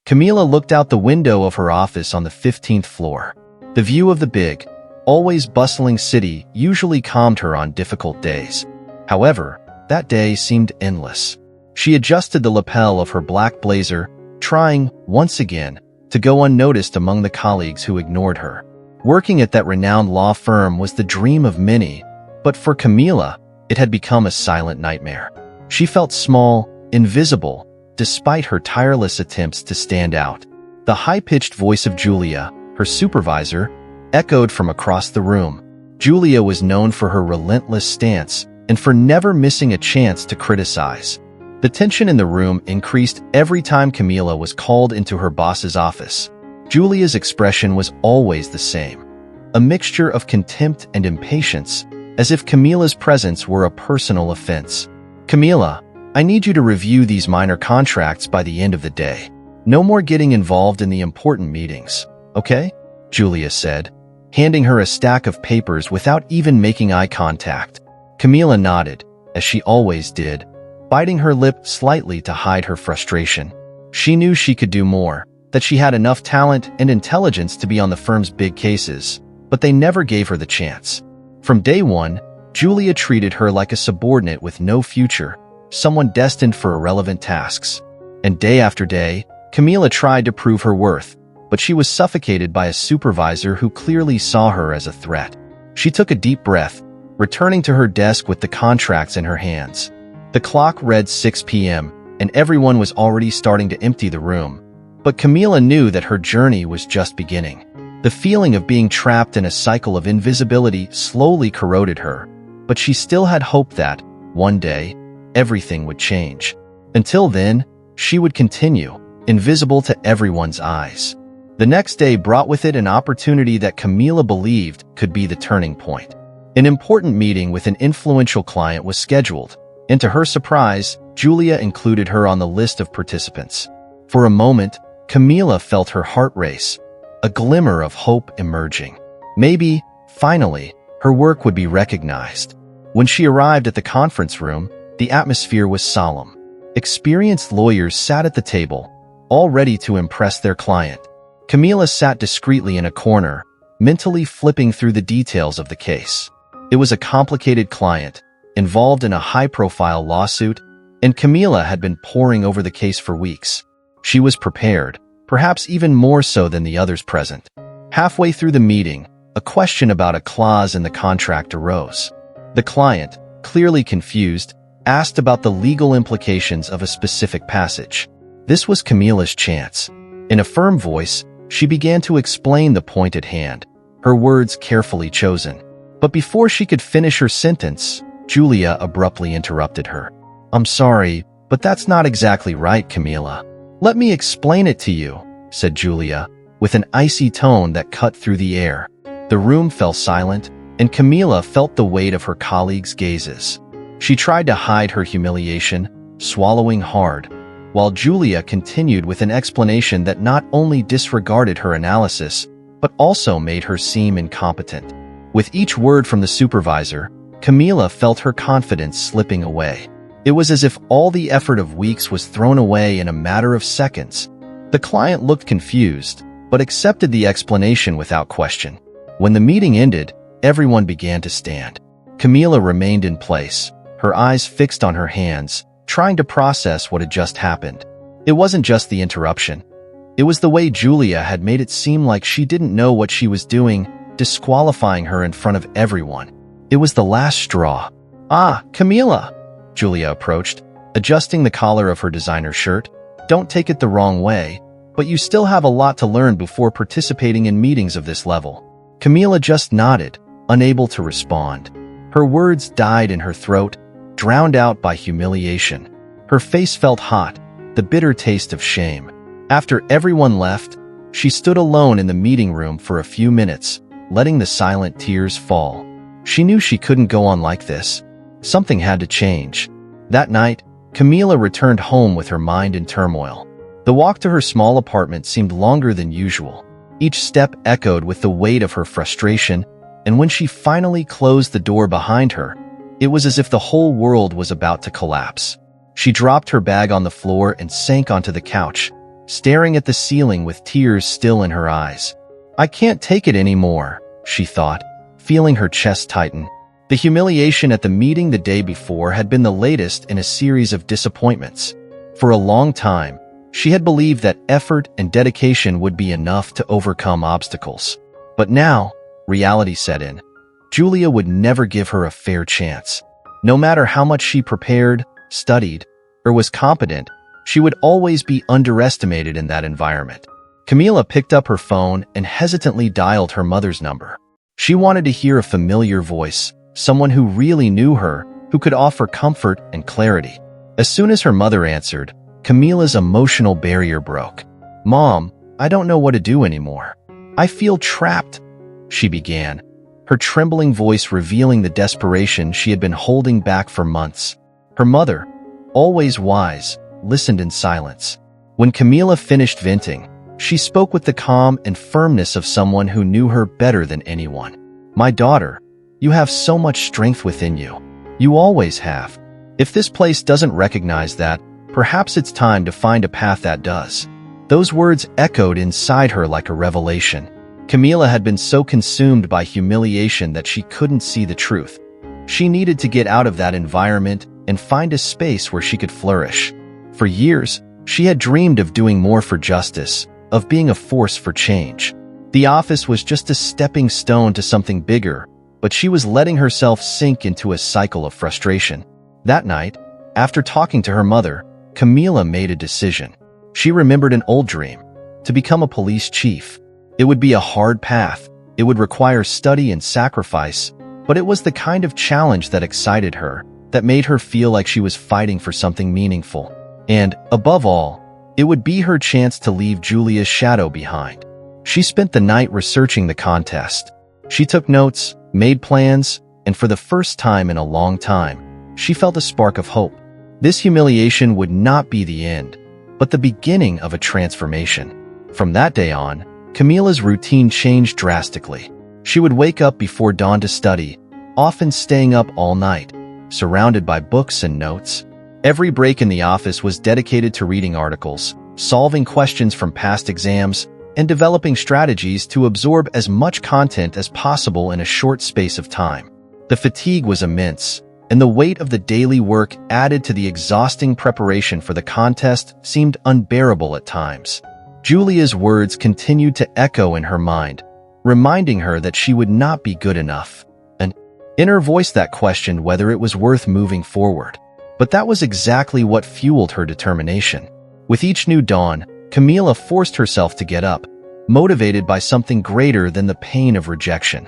Camila looked out the window of her office on the 15th floor. The view of the big, always bustling city usually calmed her on difficult days. However, that day seemed endless. She adjusted the lapel of her black blazer, trying, once again, to go unnoticed among the colleagues who ignored her. Working at that renowned law firm was the dream of many, but for Camila, it had become a silent nightmare. She felt small, invisible, despite her tireless attempts to stand out. The high-pitched voice of Julia, her supervisor, echoed from across the room. Julia was known for her relentless stance and for never missing a chance to criticize. The tension in the room increased every time Camila was called into her boss's office. Julia's expression was always the same, a mixture of contempt and impatience, as if Camila's presence were a personal offense. "Camila, I need you to review these minor contracts by the end of the day. No more getting involved in the important meetings, okay?" Julia said, handing her a stack of papers without even making eye contact. Camila nodded, as she always did, biting her lip slightly to hide her frustration. She knew she could do more, that she had enough talent and intelligence to be on the firm's big cases, but they never gave her the chance. From day one, Julia treated her like a subordinate with no future, someone destined for irrelevant tasks. And day after day, Camila tried to prove her worth, but she was suffocated by a supervisor who clearly saw her as a threat. She took a deep breath, returning to her desk with the contracts in her hands. The clock read 6 p.m., and everyone was already starting to empty the room. But Camila knew that her journey was just beginning. The feeling of being trapped in a cycle of invisibility slowly corroded her, but she still had hope that, one day, everything would change. Until then, she would continue, invisible to everyone's eyes. The next day brought with it an opportunity that Camila believed could be the turning point. An important meeting with an influential client was scheduled, and to her surprise, Julia included her on the list of participants. For a moment, Camila felt her heart race, a glimmer of hope emerging. Maybe, finally, her work would be recognized. When she arrived at the conference room, the atmosphere was solemn. Experienced lawyers sat at the table, all ready to impress their client. Camila sat discreetly in a corner, mentally flipping through the details of the case. It was a complicated client, involved in a high-profile lawsuit, and Camila had been poring over the case for weeks. She was prepared, perhaps even more so than the others present. Halfway through the meeting, a question about a clause in the contract arose. The client, clearly confused, asked about the legal implications of a specific passage. This was Camila's chance. In a firm voice, she began to explain the point at hand, her words carefully chosen. But before she could finish her sentence, Julia abruptly interrupted her. "I'm sorry, but that's not exactly right, Camila. Let me explain it to you," said Julia, with an icy tone that cut through the air. The room fell silent, and Camila felt the weight of her colleagues' gazes. She tried to hide her humiliation, swallowing hard, while Julia continued with an explanation that not only disregarded her analysis, but also made her seem incompetent. With each word from the supervisor, Camila felt her confidence slipping away. It was as if all the effort of weeks was thrown away in a matter of seconds. The client looked confused, but accepted the explanation without question. When the meeting ended, everyone began to stand. Camila remained in place, her eyes fixed on her hands, trying to process what had just happened. It wasn't just the interruption. It was the way Julia had made it seem like she didn't know what she was doing, disqualifying her in front of everyone. It was the last straw. "Ah, Camila," Julia approached, adjusting the collar of her designer shirt. "Don't take it the wrong way, but you still have a lot to learn before participating in meetings of this level." Camila just nodded, unable to respond. Her words died in her throat, drowned out by humiliation. Her face felt hot, the bitter taste of shame. After everyone left, she stood alone in the meeting room for a few minutes, letting the silent tears fall. She knew she couldn't go on like this. Something had to change. That night, Camila returned home with her mind in turmoil. The walk to her small apartment seemed longer than usual. Each step echoed with the weight of her frustration, and when she finally closed the door behind her, it was as if the whole world was about to collapse. She dropped her bag on the floor and sank onto the couch, staring at the ceiling with tears still in her eyes. "I can't take it anymore," she thought, feeling her chest tighten. The humiliation at the meeting the day before had been the latest in a series of disappointments. For a long time, she had believed that effort and dedication would be enough to overcome obstacles. But now, reality set in. Julia would never give her a fair chance. No matter how much she prepared, studied, or was competent, she would always be underestimated in that environment. Camila picked up her phone and hesitantly dialed her mother's number. She wanted to hear a familiar voice, someone who really knew her, who could offer comfort and clarity. As soon as her mother answered, Camila's emotional barrier broke. "Mom, I don't know what to do anymore. I feel trapped," she began, her trembling voice revealing the desperation she had been holding back for months. Her mother, always wise, listened in silence. When Camila finished venting, she spoke with the calm and firmness of someone who knew her better than anyone. "My daughter, you have so much strength within you. You always have. If this place doesn't recognize that, perhaps it's time to find a path that does." Those words echoed inside her like a revelation. Camila had been so consumed by humiliation that she couldn't see the truth. She needed to get out of that environment and find a space where she could flourish. For years, she had dreamed of doing more for justice, of being a force for change. The office was just a stepping stone to something bigger, but she was letting herself sink into a cycle of frustration. That night, after talking to her mother, Camila made a decision. She remembered an old dream, to become a police chief. It would be a hard path, it would require study and sacrifice, but it was the kind of challenge that excited her, that made her feel like she was fighting for something meaningful. And, above all, it would be her chance to leave Julia's shadow behind. She spent the night researching the contest. She took notes, made plans, and for the first time in a long time, she felt a spark of hope. This humiliation would not be the end, but the beginning of a transformation. From that day on, Camila's routine changed drastically. She would wake up before dawn to study, often staying up all night, surrounded by books and notes. Every break in the office was dedicated to reading articles, solving questions from past exams, and developing strategies to absorb as much content as possible in a short space of time. The fatigue was immense, and the weight of the daily work added to the exhausting preparation for the contest seemed unbearable at times. Julia's words continued to echo in her mind, reminding her that she would not be good enough. An inner voice that questioned whether it was worth moving forward. But that was exactly what fueled her determination. With each new dawn, Camila forced herself to get up, motivated by something greater than the pain of rejection,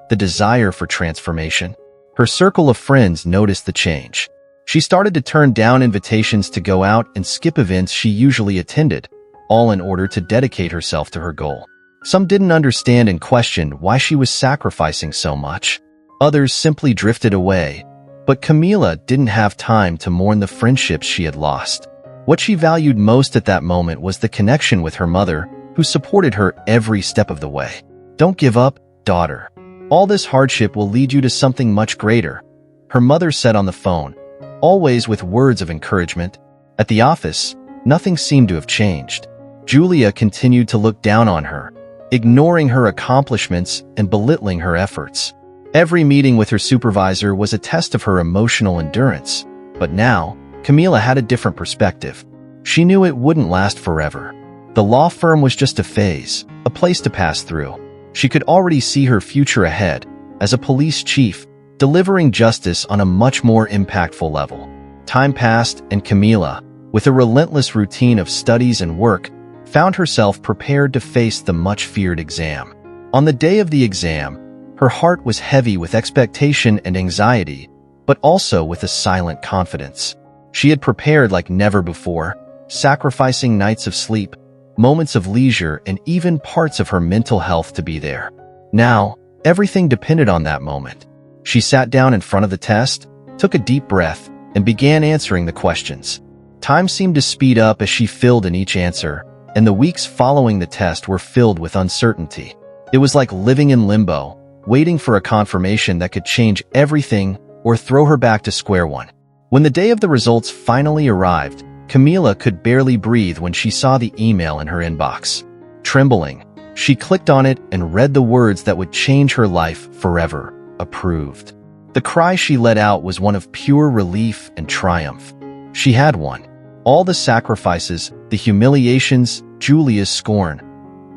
the desire for transformation. Her circle of friends noticed the change. She started to turn down invitations to go out and skip events she usually attended, all in order to dedicate herself to her goal. Some didn't understand and questioned why she was sacrificing so much. Others simply drifted away, but Camila didn't have time to mourn the friendships she had lost. What she valued most at that moment was the connection with her mother, who supported her every step of the way. "Don't give up, daughter. All this hardship will lead you to something much greater," her mother said on the phone, always with words of encouragement. At the office, nothing seemed to have changed. Julia continued to look down on her, ignoring her accomplishments and belittling her efforts. Every meeting with her supervisor was a test of her emotional endurance. But now, Camila had a different perspective. She knew it wouldn't last forever. The law firm was just a phase, a place to pass through. She could already see her future ahead, as a police chief, delivering justice on a much more impactful level. Time passed, and Camila, with a relentless routine of studies and work, found herself prepared to face the much-feared exam. On the day of the exam, her heart was heavy with expectation and anxiety, but also with a silent confidence. She had prepared like never before, sacrificing nights of sleep, moments of leisure, and even parts of her mental health to be there. Now, everything depended on that moment. She sat down in front of the test, took a deep breath, and began answering the questions. Time seemed to speed up as she filled in each answer, and the weeks following the test were filled with uncertainty. It was like living in limbo, waiting for a confirmation that could change everything or throw her back to square one. When the day of the results finally arrived, Camila could barely breathe when she saw the email in her inbox. Trembling, she clicked on it and read the words that would change her life forever. Approved. The cry she let out was one of pure relief and triumph. She had won. All the sacrifices, the humiliations, Julia's scorn.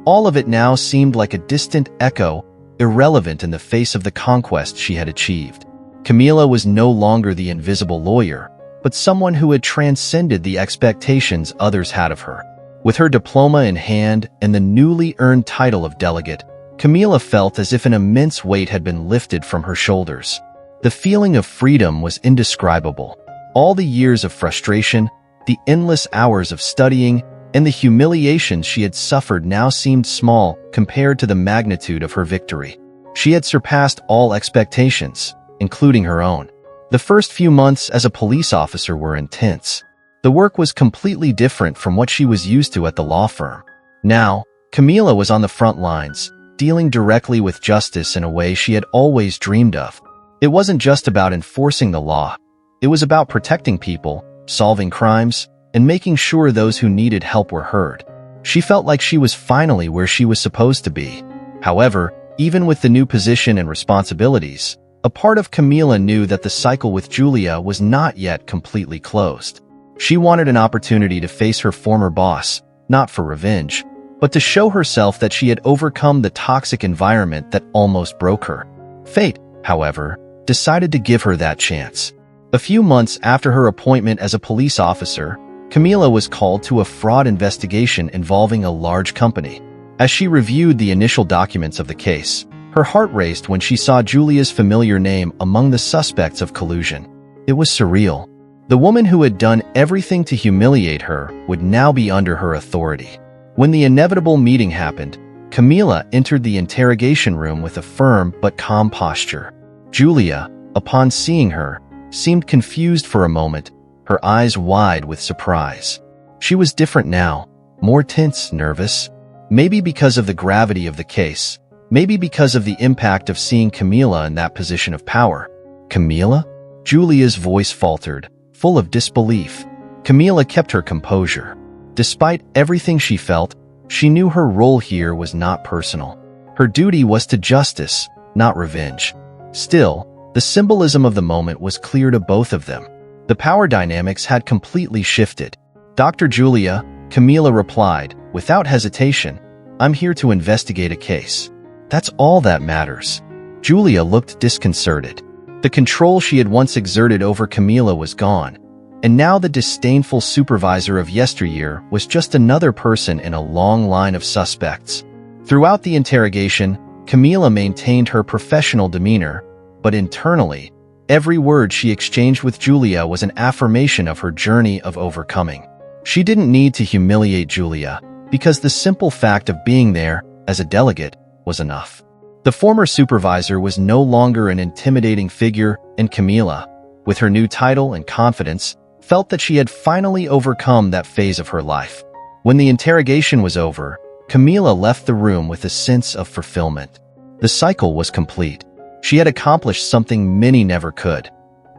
All of it now seemed like a distant echo, irrelevant in the face of the conquest she had achieved. Camila was no longer the invisible lawyer, but someone who had transcended the expectations others had of her. With her diploma in hand and the newly earned title of delegate, Camila felt as if an immense weight had been lifted from her shoulders. The feeling of freedom was indescribable. All the years of frustration, the endless hours of studying, and the humiliations she had suffered now seemed small compared to the magnitude of her victory. She had surpassed all expectations, including her own. The first few months as a police officer were intense. The work was completely different from what she was used to at the law firm. Now, Camila was on the front lines, dealing directly with justice in a way she had always dreamed of. It wasn't just about enforcing the law. It was about protecting people, solving crimes, and making sure those who needed help were heard. She felt like she was finally where she was supposed to be. However, even with the new position and responsibilities, a part of Camila knew that the cycle with Julia was not yet completely closed. She wanted an opportunity to face her former boss, not for revenge, but to show herself that she had overcome the toxic environment that almost broke her. Fate, however, decided to give her that chance. A few months after her appointment as a police officer, Camila was called to a fraud investigation involving a large company. As she reviewed the initial documents of the case, her heart raced when she saw Julia's familiar name among the suspects of collusion. It was surreal. The woman who had done everything to humiliate her would now be under her authority. When the inevitable meeting happened, Camila entered the interrogation room with a firm but calm posture. Julia, upon seeing her, seemed confused for a moment, her eyes wide with surprise. She was different now, more tense, nervous. Maybe because of the gravity of the case, maybe because of the impact of seeing Camila in that position of power. Camila? Julia's voice faltered, full of disbelief. Camila kept her composure. Despite everything she felt, she knew her role here was not personal. Her duty was to justice, not revenge. Still, the symbolism of the moment was clear to both of them. The power dynamics had completely shifted. "Dr. Julia," Camila replied, without hesitation, "I'm here to investigate a case. That's all that matters." Julia looked disconcerted. The control she had once exerted over Camila was gone, and now the disdainful supervisor of yesteryear was just another person in a long line of suspects. Throughout the interrogation, Camila maintained her professional demeanor, but internally, every word she exchanged with Julia was an affirmation of her journey of overcoming. She didn't need to humiliate Julia, because the simple fact of being there, as a delegate, was enough. The former supervisor was no longer an intimidating figure, and Camila, with her new title and confidence, felt that she had finally overcome that phase of her life. When the interrogation was over, Camila left the room with a sense of fulfillment. The cycle was complete. She had accomplished something many never could,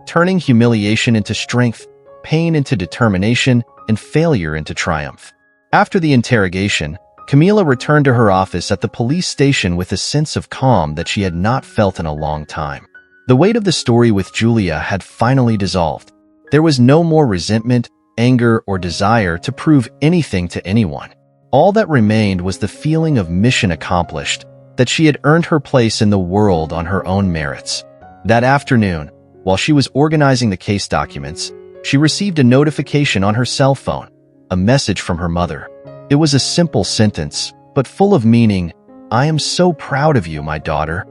turning humiliation into strength, pain into determination, and failure into triumph. After the interrogation, Camila returned to her office at the police station with a sense of calm that she had not felt in a long time. The weight of the story with Julia had finally dissolved. There was no more resentment, anger, or desire to prove anything to anyone. All that remained was the feeling of mission accomplished, that she had earned her place in the world on her own merits. That afternoon, while she was organizing the case documents, she received a notification on her cell phone, a message from her mother. It was a simple sentence, but full of meaning. "I am so proud of you, my daughter."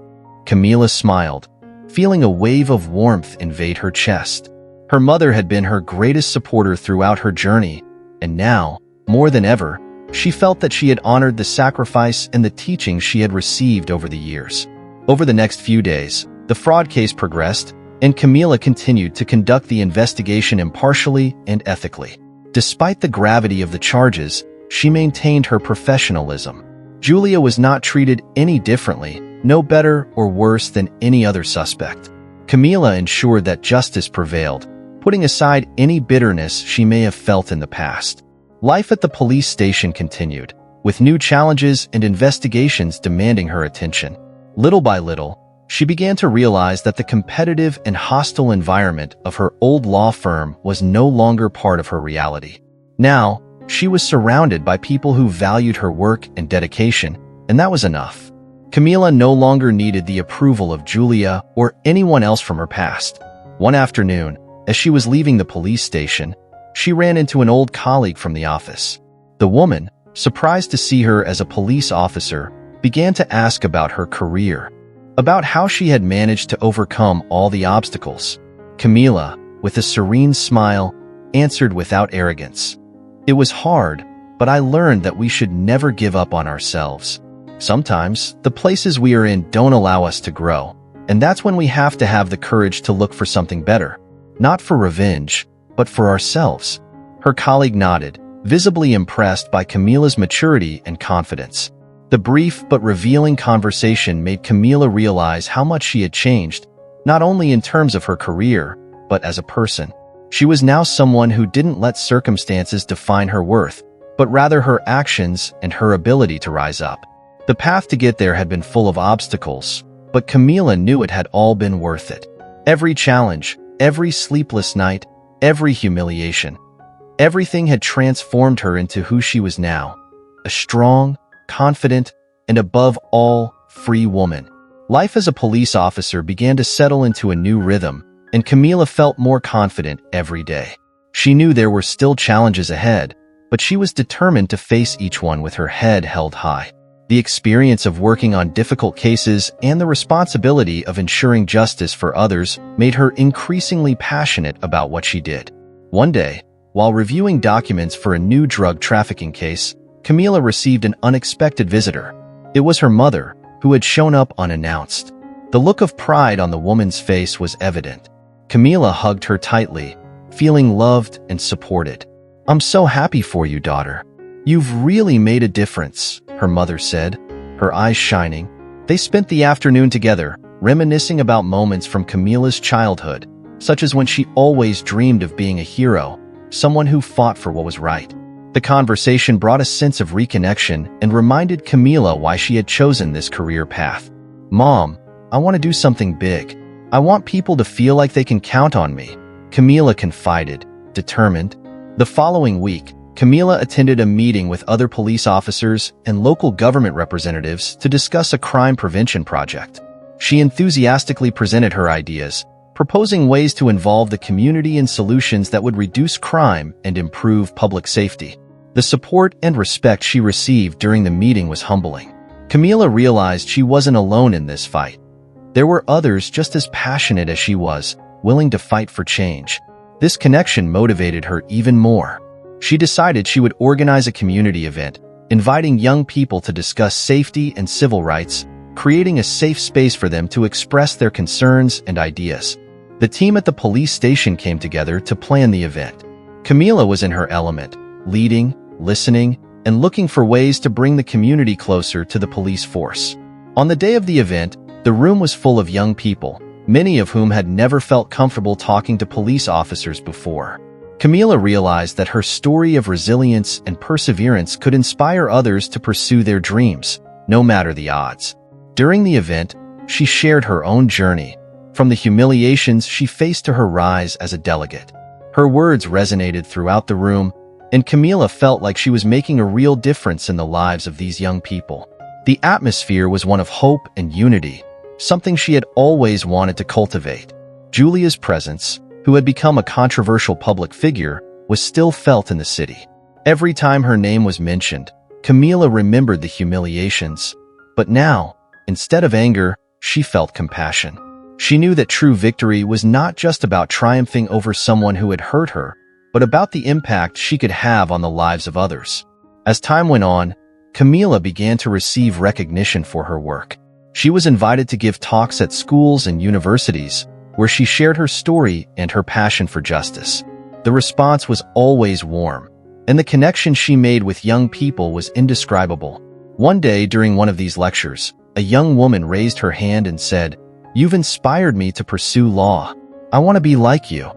Camila smiled, feeling a wave of warmth invade her chest. Her mother had been her greatest supporter throughout her journey, and now, more than ever, she felt that she had honored the sacrifice and the teachings she had received over the years. Over the next few days, the fraud case progressed, and Camila continued to conduct the investigation impartially and ethically. Despite the gravity of the charges, she maintained her professionalism. Julia was not treated any differently, no better or worse than any other suspect. Camila ensured that justice prevailed, putting aside any bitterness she may have felt in the past. Life at the police station continued, with new challenges and investigations demanding her attention. Little by little, she began to realize that the competitive and hostile environment of her old law firm was no longer part of her reality. Now, she was surrounded by people who valued her work and dedication, and that was enough. Camila no longer needed the approval of Julia or anyone else from her past. One afternoon, as she was leaving the police station, she ran into an old colleague from the office. The woman, surprised to see her as a police officer, began to ask about her career, about how she had managed to overcome all the obstacles. Camila, with a serene smile, answered without arrogance. "It was hard, but I learned that we should never give up on ourselves. Sometimes, the places we are in don't allow us to grow, and that's when we have to have the courage to look for something better, not for revenge, but for ourselves." Her colleague nodded, visibly impressed by Camila's maturity and confidence. The brief but revealing conversation made Camila realize how much she had changed, not only in terms of her career, but as a person. She was now someone who didn't let circumstances define her worth, but rather her actions and her ability to rise up. The path to get there had been full of obstacles, but Camila knew it had all been worth it. Every challenge, every sleepless night, every humiliation, everything had transformed her into who she was now, a strong, confident, and above all, free woman. Life as a police officer began to settle into a new rhythm, and Camila felt more confident every day. She knew there were still challenges ahead, but she was determined to face each one with her head held high. The experience of working on difficult cases and the responsibility of ensuring justice for others made her increasingly passionate about what she did. One day, while reviewing documents for a new drug trafficking case, Camila received an unexpected visitor. It was her mother, who had shown up unannounced. The look of pride on the woman's face was evident. Camila hugged her tightly, feeling loved and supported. "I'm so happy for you, daughter. You've really made a difference," her mother said, her eyes shining. They spent the afternoon together, reminiscing about moments from Camila's childhood, such as when she always dreamed of being a hero, someone who fought for what was right. The conversation brought a sense of reconnection and reminded Camila why she had chosen this career path. "Mom, I want to do something big. I want people to feel like they can count on me," Camila confided, determined. The following week, Camila attended a meeting with other police officers and local government representatives to discuss a crime prevention project. She enthusiastically presented her ideas, proposing ways to involve the community in solutions that would reduce crime and improve public safety. The support and respect she received during the meeting was humbling. Camila realized she wasn't alone in this fight. There were others just as passionate as she was, willing to fight for change. This connection motivated her even more. She decided she would organize a community event, inviting young people to discuss safety and civil rights, creating a safe space for them to express their concerns and ideas. The team at the police station came together to plan the event. Camila was in her element, leading, listening, and looking for ways to bring the community closer to the police force. On the day of the event, the room was full of young people, many of whom had never felt comfortable talking to police officers before. Camila realized that her story of resilience and perseverance could inspire others to pursue their dreams, no matter the odds. During the event, she shared her own journey, from the humiliations she faced to her rise as a delegate. Her words resonated throughout the room, and Camila felt like she was making a real difference in the lives of these young people. The atmosphere was one of hope and unity, something she had always wanted to cultivate. Julia's presence, who had become a controversial public figure, was still felt in the city. Every time her name was mentioned, Camila remembered the humiliations. But now, instead of anger, she felt compassion. She knew that true victory was not just about triumphing over someone who had hurt her, but about the impact she could have on the lives of others. As time went on, Camila began to receive recognition for her work. She was invited to give talks at schools and universities, where she shared her story and her passion for justice. The response was always warm, and the connection she made with young people was indescribable. One day during one of these lectures, a young woman raised her hand and said, "You've inspired me to pursue law. I want to be like you."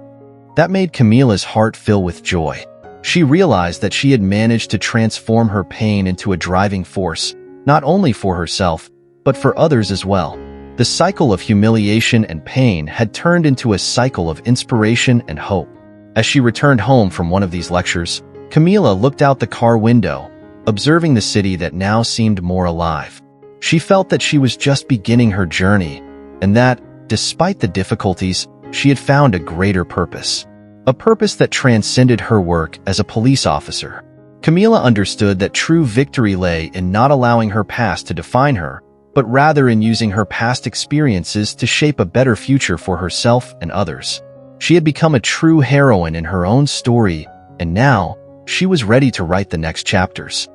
That made Camila's heart fill with joy. She realized that she had managed to transform her pain into a driving force, not only for herself, but for others as well. The cycle of humiliation and pain had turned into a cycle of inspiration and hope. As she returned home from one of these lectures, Camila looked out the car window, observing the city that now seemed more alive. She felt that she was just beginning her journey, and that, despite the difficulties, she had found a greater purpose. A purpose that transcended her work as a police officer. Camila understood that true victory lay in not allowing her past to define her, but rather in using her past experiences to shape a better future for herself and others. She had become a true heroine in her own story, and now, she was ready to write the next chapters.